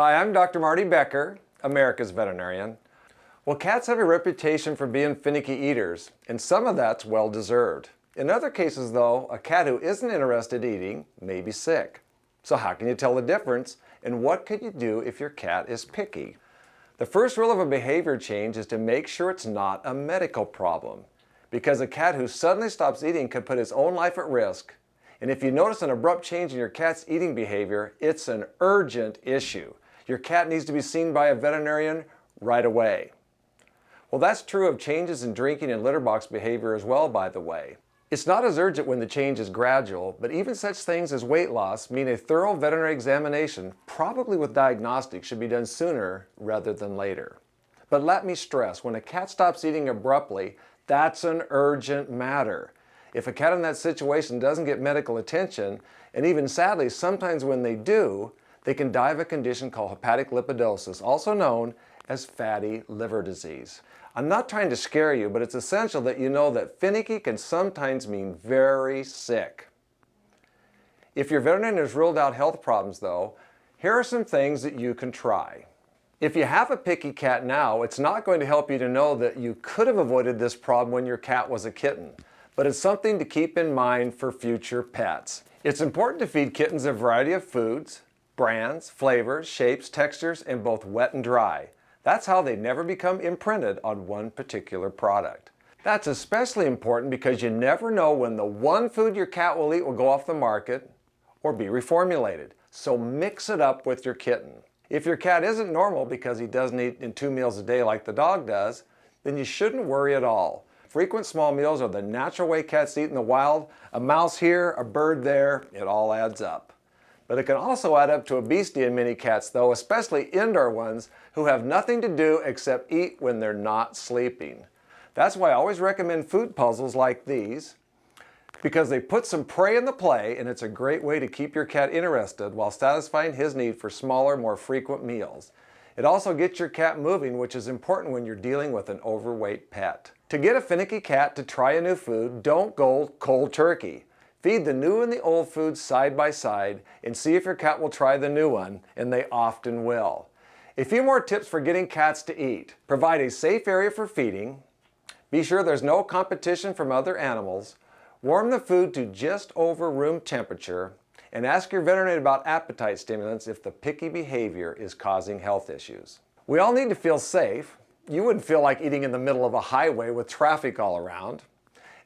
Hi, I'm Dr. Marty Becker, America's veterinarian. Well, cats have a reputation for being finicky eaters, and some of that's well-deserved. In other cases, though, a cat who isn't interested in eating may be sick. So how can you tell the difference, and what can you do if your cat is picky? The first rule of a behavior change is to make sure it's not a medical problem, because a cat who suddenly stops eating could put his own life at risk. And if you notice an abrupt change in your cat's eating behavior, it's an urgent issue. Your cat needs to be seen by a veterinarian right away. Well, that's true of changes in drinking and litter box behavior as well, by the way. It's not as urgent when the change is gradual, but even such things as weight loss mean a thorough veterinary examination, probably with diagnostics, should be done sooner rather than later. But let me stress, when a cat stops eating abruptly, that's an urgent matter. If a cat in that situation doesn't get medical attention, and even sadly, sometimes when they do, they can die of a condition called hepatic lipidosis, also known as fatty liver disease. I'm not trying to scare you, but it's essential that you know that finicky can sometimes mean very sick. If your veterinarian has ruled out health problems, though, here are some things that you can try. If you have a picky cat now, it's not going to help you to know that you could have avoided this problem when your cat was a kitten, but it's something to keep in mind for future pets. It's important to feed kittens a variety of foods, brands, flavors, shapes, textures, and both wet and dry. That's how they never become imprinted on one particular product. That's especially important because you never know when the one food your cat will eat will go off the market or be reformulated. So mix it up with your kitten. If your cat isn't normal because he doesn't eat in 2 meals a day like the dog does, then you shouldn't worry at all. Frequent small meals are the natural way cats eat in the wild. A mouse here, a bird there, it all adds up. But it can also add up to obesity in many cats, though, especially indoor ones who have nothing to do except eat when they're not sleeping. That's why I always recommend food puzzles like these, because they put some prey in the play, and it's a great way to keep your cat interested while satisfying his need for smaller, more frequent meals. It also gets your cat moving, which is important when you're dealing with an overweight pet. To get a finicky cat to try a new food, don't go cold turkey. Feed the new and the old foods side by side and see if your cat will try the new one, and they often will. A few more tips for getting cats to eat. Provide a safe area for feeding. Be sure there's no competition from other animals. Warm the food to just over room temperature. And ask your veterinarian about appetite stimulants if the picky behavior is causing health issues. We all need to feel safe. You wouldn't feel like eating in the middle of a highway with traffic all around.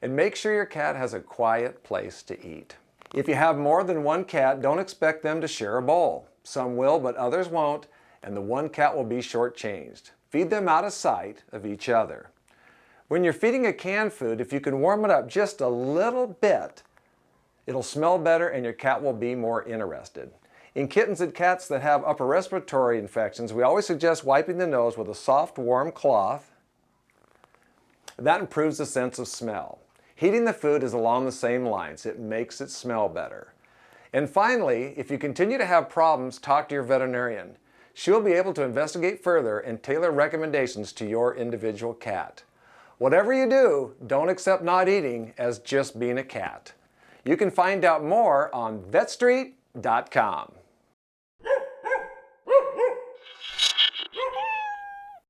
And make sure your cat has a quiet place to eat. If you have more than one cat, don't expect them to share a bowl. Some will, but others won't, and the one cat will be shortchanged. Feed them out of sight of each other. When you're feeding a canned food, if you can warm it up just a little bit, it'll smell better and your cat will be more interested. In kittens and cats that have upper respiratory infections, we always suggest wiping the nose with a soft, warm cloth. That improves the sense of smell. Heating the food is along the same lines. It makes it smell better. And finally, if you continue to have problems, talk to your veterinarian. She'll be able to investigate further and tailor recommendations to your individual cat. Whatever you do, don't accept not eating as just being a cat. You can find out more on vetstreet.com.